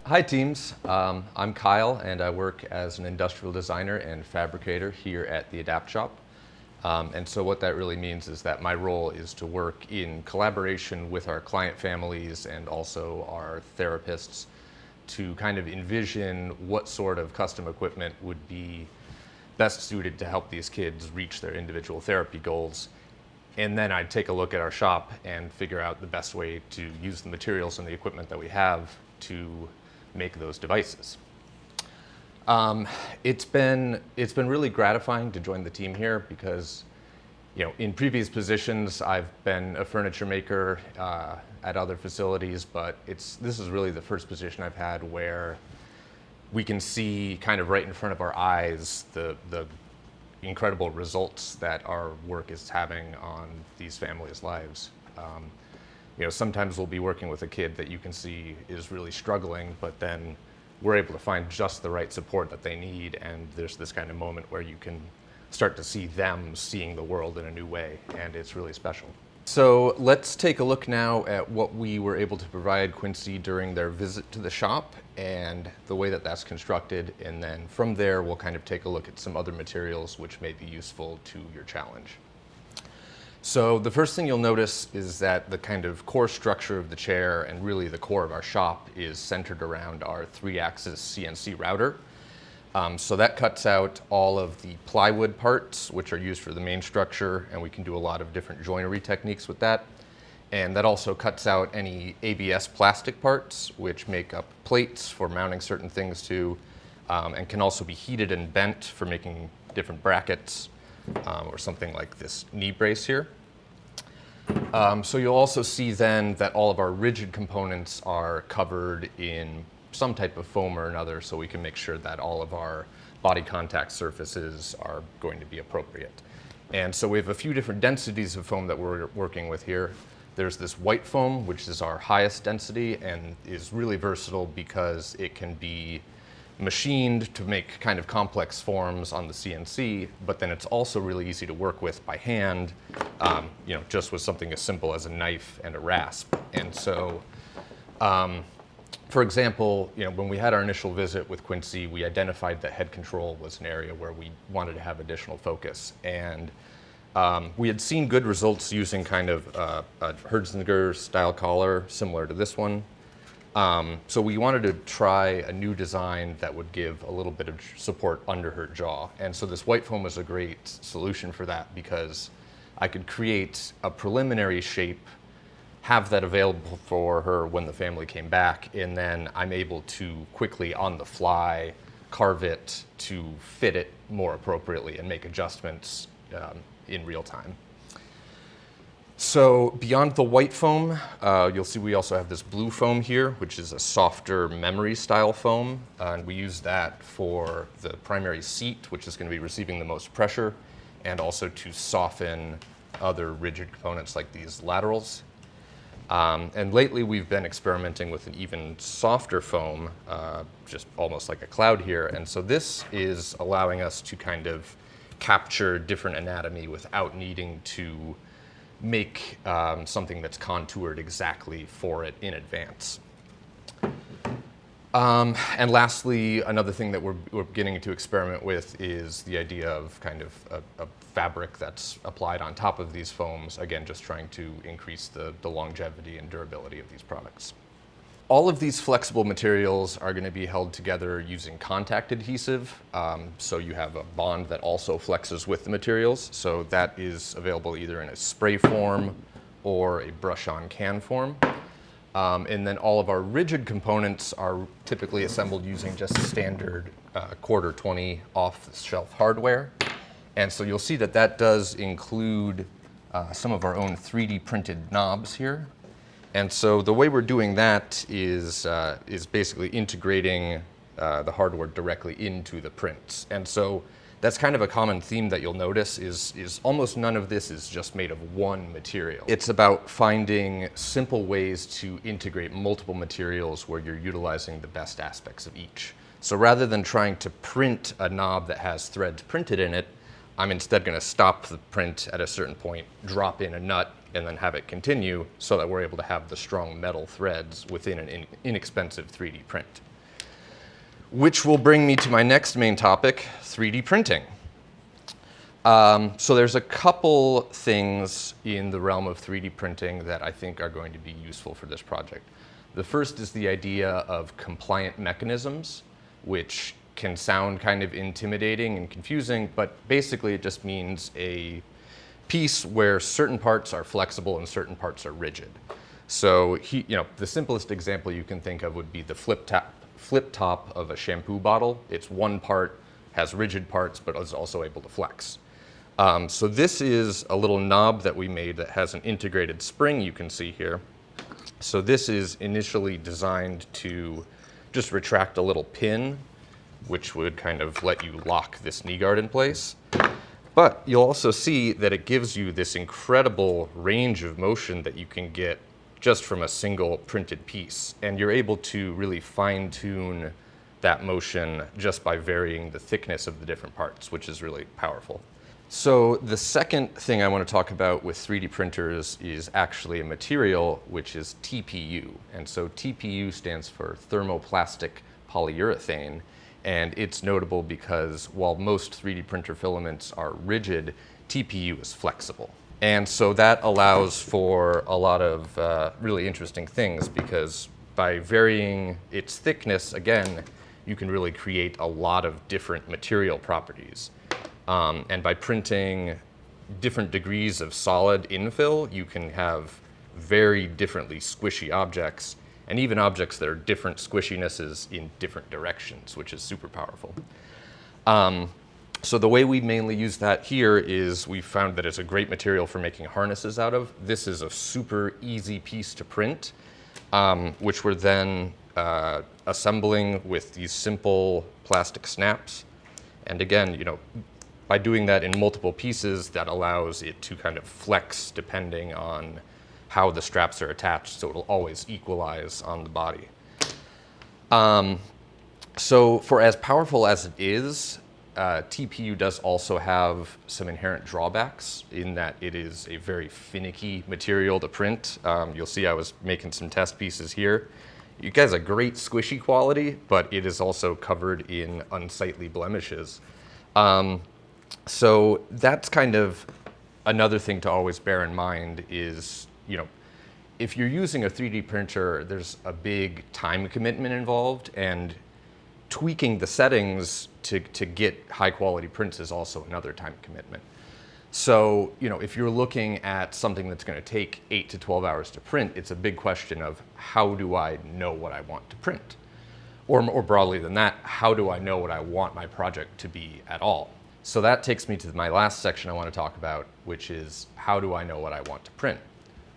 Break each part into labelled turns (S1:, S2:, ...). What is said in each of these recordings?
S1: Hi teams, I'm Kyle and I work as an industrial designer and fabricator here at the Adapt Shop. And so what that really means is that my role is to work in collaboration with our client families and also our therapists to kind of envision what sort of custom equipment would be best suited to help these kids reach their individual therapy goals. And then I'd take a look at our shop and figure out the best way to use the materials and the equipment that we have to make those devices. It's been really gratifying to join the team here because, in previous positions I've been a furniture maker at other facilities, but this is really the first position I've had where we can see kind of right in front of our eyes the incredible results that our work is having on these families' lives. Sometimes we'll be working with a kid that you can see is really struggling, but then we're able to find just the right support that they need, and there's this kind of moment where you can start to see them seeing the world in a new way, and it's really special. So let's take a look now at what we were able to provide Quincy during their visit to the shop and the way that that's constructed, and then from there we'll kind of take a look at some other materials which may be useful to your challenge. So the first thing you'll notice is that the kind of core structure of the chair and really the core of our shop is centered around our 3-axis CNC router. So that cuts out all of the plywood parts which are used for the main structure, and we can do a lot of different joinery techniques with that. And that also cuts out any ABS plastic parts which make up plates for mounting certain things to, and can also be heated and bent for making different brackets. Or something like this knee brace here. So you'll also see then that all of our rigid components are covered in some type of foam or another, so we can make sure that all of our body contact surfaces are going to be appropriate. And so we have a few different densities of foam that we're working with here. There's this white foam, which is our highest density and is really versatile because it can be machined to make kind of complex forms on the CNC, but then it's also really easy to work with by hand, just with something as simple as a knife and a rasp. And so, for example, when we had our initial visit with Quincy, we identified that head control was an area where we wanted to have additional focus. And we had seen good results using kind of a Hertzner style collar similar to this one. So we wanted to try a new design that would give a little bit of support under her jaw. And so this white foam was a great solution for that because I could create a preliminary shape, have that available for her when the family came back, and then I'm able to quickly on the fly carve it to fit it more appropriately and make adjustments in real time. So beyond the white foam, you'll see we also have this blue foam here, which is a softer memory style foam. And we use that for the primary seat, which is going to be receiving the most pressure, and also to soften other rigid components like these laterals. And lately we've been experimenting with an even softer foam, just almost like a cloud here. And so this is allowing us to kind of capture different anatomy without needing to make something that's contoured exactly for it in advance. And lastly, another thing that we're beginning to experiment with is the idea of kind of a fabric that's applied on top of these foams, again, just trying to increase the longevity and durability of these products. All of these flexible materials are going to be held together using contact adhesive. So you have a bond that also flexes with the materials. So that is available either in a spray form or a brush-on can form. And then all of our rigid components are typically assembled using just standard quarter 20 off-the-shelf hardware. And so you'll see that that does include some of our own 3D printed knobs here. And so the way we're doing that is basically integrating the hardware directly into the prints. And so that's kind of a common theme that you'll notice is almost none of this is just made of one material. It's about finding simple ways to integrate multiple materials where you're utilizing the best aspects of each. So rather than trying to print a knob that has threads printed in it, I'm instead going to stop the print at a certain point, drop in a nut, and then have it continue so that we're able to have the strong metal threads within an inexpensive 3D print. which will bring me to my next main topic, 3D printing. So there's a couple things in the realm of 3D printing that I think are going to be useful for this project. The first is the idea of compliant mechanisms, which can sound kind of intimidating and confusing, but basically it just means a piece where certain parts are flexible and certain parts are rigid. So the simplest example you can think of would be the flip top of a shampoo bottle. It's one part, has rigid parts, but is also able to flex. So this is a little knob that we made that has an integrated spring you can see here. So this is initially designed to just retract a little pin, which would kind of let you lock this knee guard in place. But you'll also see that it gives you this incredible range of motion that you can get just from a single printed piece. And you're able to really fine-tune that motion just by varying the thickness of the different parts, which is really powerful. So the second thing I want to talk about with 3D printers is actually a material, which is TPU. And so TPU stands for thermoplastic polyurethane. And it's notable because while most 3D printer filaments are rigid, TPU is flexible. And so that allows for a lot of really interesting things, because by varying its thickness, again, you can really create a lot of different material properties. And by printing different degrees of solid infill, you can have very differently squishy objects, and even objects that are different squishinesses in different directions, which is super powerful. So the way we mainly use that here is we found that it's a great material for making harnesses out of. This is a super easy piece to print, which we're then assembling with these simple plastic snaps. And again, by doing that in multiple pieces, that allows it to kind of flex depending on how the straps are attached, so it'll always equalize on the body. So for as powerful as it is, TPU does also have some inherent drawbacks in that it is a very finicky material to print. You'll see I was making some test pieces here. It has a great squishy quality, but it is also covered in unsightly blemishes. So that's kind of another thing to always bear in mind is, if you're using a 3D printer, there's a big time commitment involved, and tweaking the settings to get high quality prints is also another time commitment. So, if you're looking at something that's going to take 8 to 12 hours to print, it's a big question of how do I know what I want to print? Or more broadly than that, how do I know what I want my project to be at all? So that takes me to my last section I want to talk about, which is how do I know what I want to print?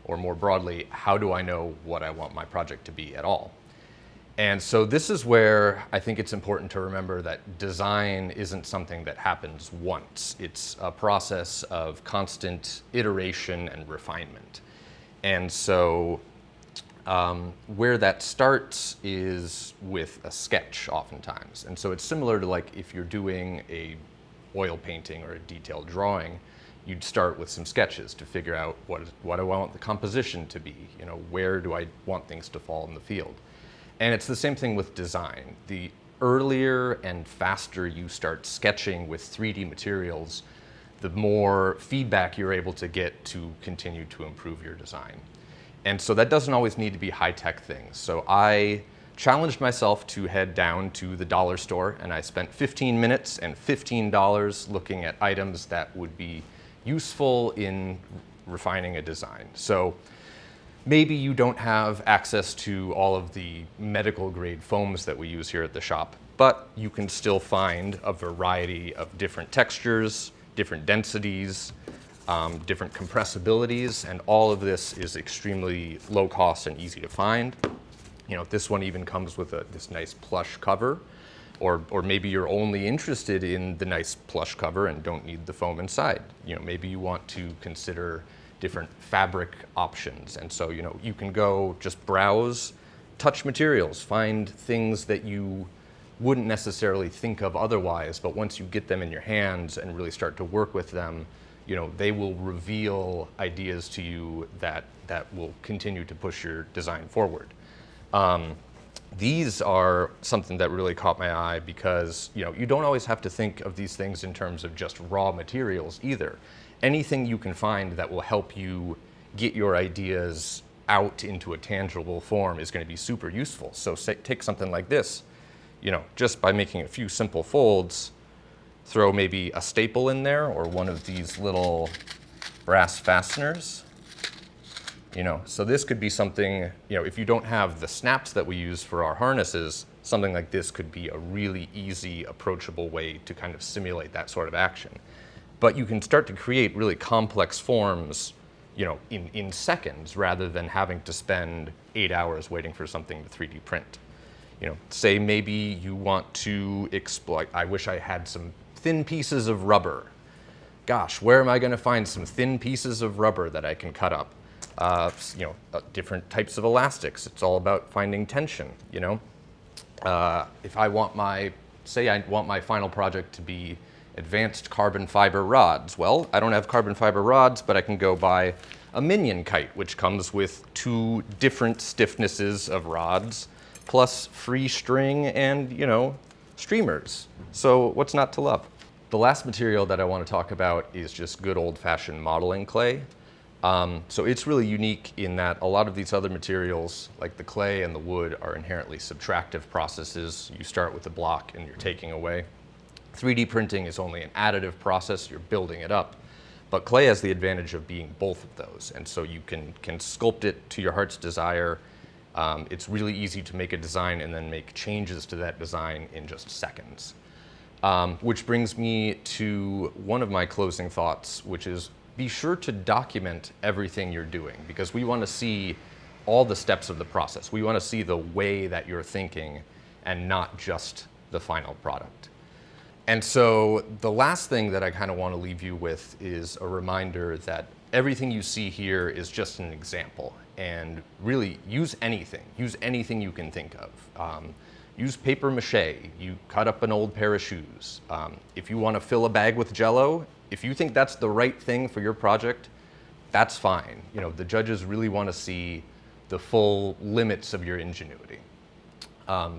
S1: Or more broadly, how do I know what I want my project to be at all? And so this is where I think it's important to remember that design isn't something that happens once. It's a process of constant iteration and refinement. And so where that starts is with a sketch oftentimes. And so it's similar to like if you're doing a oil painting or a detailed drawing, you'd start with some sketches to figure out what I want the composition to be, where do I want things to fall in the field. And it's the same thing with design. The earlier and faster you start sketching with 3D materials, the more feedback you're able to get to continue to improve your design. And so that doesn't always need to be high-tech things. So I challenged myself to head down to the dollar store, and I spent 15 minutes and $15 looking at items that would be useful in refining a design. So maybe you don't have access to all of the medical grade foams that we use here at the shop, but you can still find a variety of different textures, different densities, different compressibilities, and all of this is extremely low cost and easy to find. This one even comes with this nice plush cover, or maybe you're only interested in the nice plush cover and don't need the foam inside. Maybe you want to consider different fabric options. And so, you can go just browse, touch materials, find things that you wouldn't necessarily think of otherwise, but once you get them in your hands and really start to work with them, they will reveal ideas to you that will continue to push your design forward. These are something that really caught my eye because, you don't always have to think of these things in terms of just raw materials either. Anything you can find that will help you get your ideas out into a tangible form is going to be super useful. So take something like this, just by making a few simple folds, throw maybe a staple in there or one of these little brass fasteners. So this could be something, if you don't have the snaps that we use for our harnesses, something like this could be a really easy, approachable way to kind of simulate that sort of action. But you can start to create really complex forms, in seconds rather than having to spend 8 hours waiting for something to 3D print. Say maybe you want to exploit, I wish I had some thin pieces of rubber. Gosh, where am I going to find some thin pieces of rubber that I can cut up? Different types of elastics. It's all about finding tension, If I want my final project to be advanced carbon fiber rods. Well, I don't have carbon fiber rods, but I can go buy a minion kite, which comes with 2 different stiffnesses of rods, plus free string and, streamers. So what's not to love? The last material that I want to talk about is just good old-fashioned modeling clay. So it's really unique in that a lot of these other materials, like the clay and the wood, are inherently subtractive processes. You start with a block and you're taking away. 3D printing is only an additive process, you're building it up. But clay has the advantage of being both of those, and so you can sculpt it to your heart's desire. It's really easy to make a design and then make changes to that design in just seconds. Which brings me to one of my closing thoughts, which is be sure to document everything you're doing, because we want to see all the steps of the process. We want to see the way that you're thinking and not just the final product. And so the last thing that I kind of want to leave you with is a reminder that everything you see here is just an example. And really, use anything you can think of. Use paper mache, you cut up an old pair of shoes. If you want to fill a bag with Jell-O, if you think that's the right thing for your project, that's fine. The judges really want to see the full limits of your ingenuity.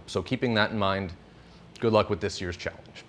S1: So keeping that in mind, good luck with this year's challenge.